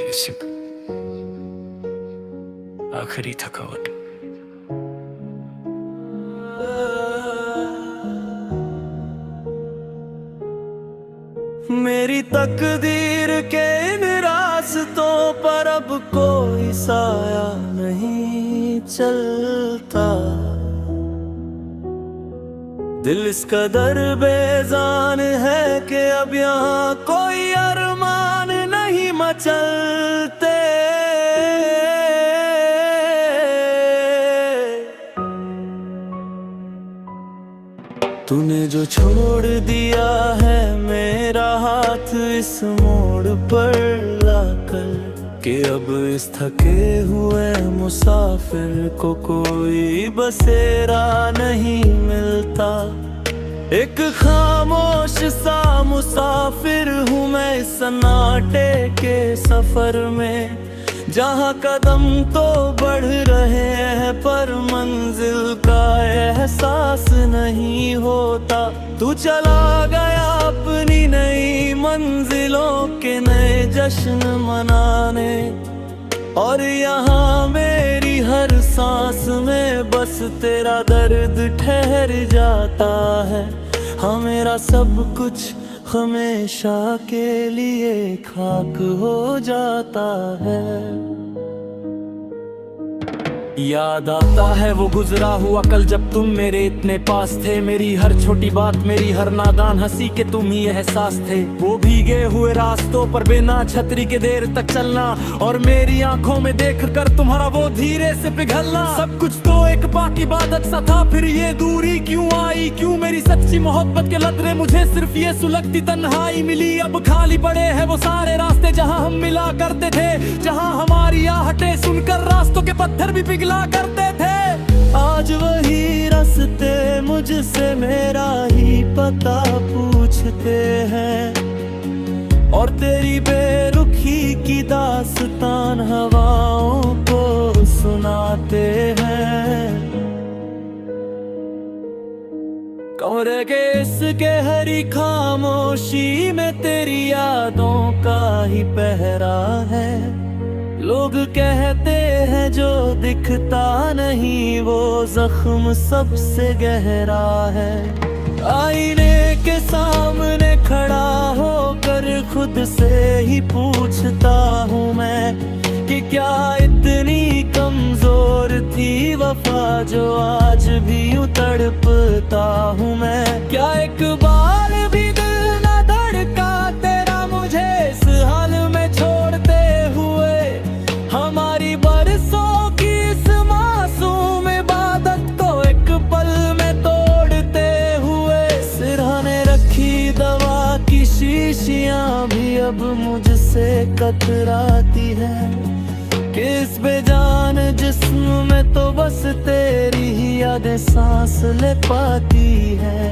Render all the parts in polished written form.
ये सिर्फ आखिरी थकावट। मेरी तकदीर के इन रास्तों पर अब कोई साया नहीं चलता। दिल इस कदर बेजान है कि अब यहाँ कोई अरमान नहीं मचलते। तूने जो छोड़ दिया है मेरा हाथ इस मोड़ पर लाकर, कि अब इस थके हुए मुसाफिर को कोई बसेरा नहीं मिलता। एक खामोश सा मुसाफिर हूँ मैं इस सन्नाटे के सफर में, जहाँ कदम तो बढ़ रहे हैं पर मंजिल का एहसास नहीं होता। तू चला गया अपनी नई मंजिलों के नए जश्न मनाने, और यहाँ मेरी हर सांस में बस तेरा दर्द ठहर जाता है। हाँ, मेरा सब कुछ हमेशा के लिए खाक हो जाता है। याद आता है वो गुजरा हुआ कल जब तुम मेरे इतने पास थे। मेरी हर छोटी बात, मेरी हर नादान हंसी के तुम ही एहसास थे। वो भीगे हुए रास्तों पर बिना छतरी के देर तक चलना, और मेरी आंखों में देखकर तुम्हारा वो धीरे से पिघलना। सब कुछ तो एक बाकी इबादत सा था, फिर ये दूरी क्यों आई? क्यों मेरी सच्ची मोहब्बत के लदरे मुझे सिर्फ ये सुलगती तन्हाई मिली? अब खाली पड़े हैं वो सारे रास्ते जहाँ हम मिला करते थे, जहाँ हमारी आहटें सुनकर रास्तों के पत्थर भी पिघला करते थे। आज वही रास्ते मुझसे मेरा ही पता पूछते हैं, और तेरी बेरुखी की दास्तान हवाओं को सुनाते हैं। कमरे के इस गहरी खामोशी में तेरी यादों का ही पहरा है। लोग कहते हैं जो दिखता नहीं वो जख्म सबसे गहरा है। आईने के सामने खड़ा होकर खुद से ही पूछता हूँ मैं, कि क्या इतनी कमजोर थी वफा जो आज भी यूं तड़पता हूँ मैं। क्या एक बार भी दिल न धड़का तेरा मुझे इस हाल में छोड़ते हुए? हमारी बरसों की इस मासूम इबादत को एक पल में तोड़ते हुए। सिरहाने रखी दवा की शीशियां भी अब मुझसे कतराती है, कि इस बेजान जिस्म में तो बस तेरी ही यादें सांस ले पाती है।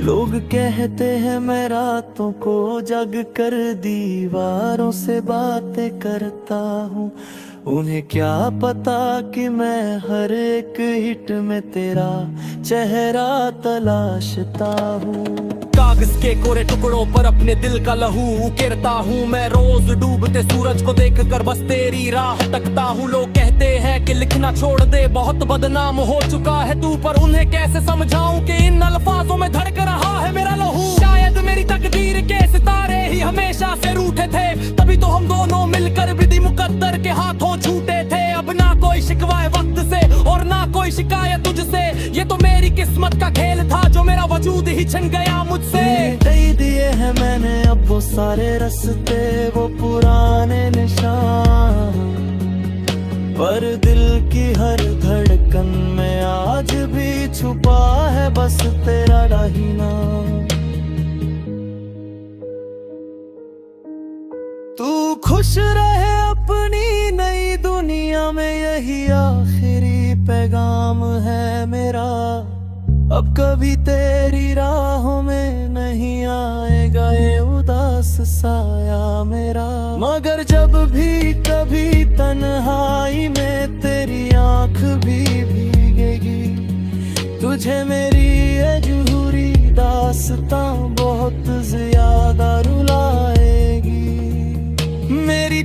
लोग कहते हैं मैं रातों को जग कर दीवारों से बातें करता हूँ। उन्हें क्या पता कि मैं हर एक हिट में तेरा चेहरा तलाशता हूँ। कागज के कोरे टुकड़ों पर अपने दिल का लहू उकेरता हूँ मैं। रोज डूबते सूरज को देखकर बस तेरी राह तकता हूँ। लोग कहते हैं कि लिखना छोड़ दे, बहुत बदनाम हो चुका है तू, पर उन्हें कैसे समझाऊं कि इन अल्फाजों में धड़क रहा है मेरा लहू। शायद मेरी तकदीर के सितारे ही हमेशा से रूठे थे, तभी तो हम दोनों मिलकर विधि मुकद्दर के हाथों छूटे थे। अब ना कोई शिकवा है वक्त से और ना कोई शिकायत तुझसे, ये तो मेरी किस्मत का खेल था जो मेरा वजूद ही छिन गया मुझसे। दे दिए हैं मैंने अब वो सारे रास्ते, वो पुराने निशान, पर दिल की हर धड़कन में आज भी छुपा है बस तेरा रहीना। तू खुश रहे अपनी नई दुनिया में, यही आखिरी पैगाम है मेरा। अब कभी तेरी राहों में नहीं आएगा ये उदास साया मेरा। मगर जब भी कभी तन्हाई में तेरी आंख भी भीगेगी, तुझे मेरी अजूरी दास्तां बहुत ज्यादा रुलाएगी। मेरी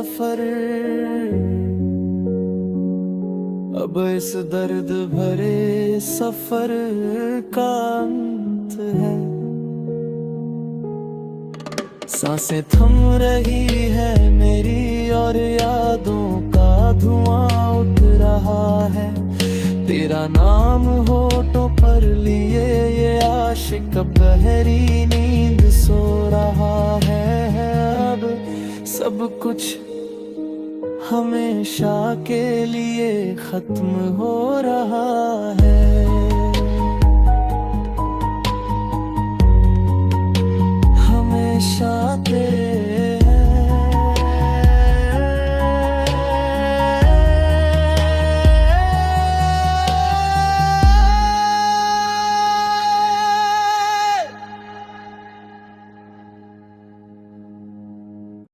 सफर, अब इस दर्द भरे सफर का अंत है। सांसें थम रही है मेरी और यादों का धुआं उठ रहा है। तेरा नाम होठों पर लिए ये आशिक अब गहरी नींद सो रहा है। अब सब कुछ हमेशा के लिए खत्म हो रहा है। हमेशा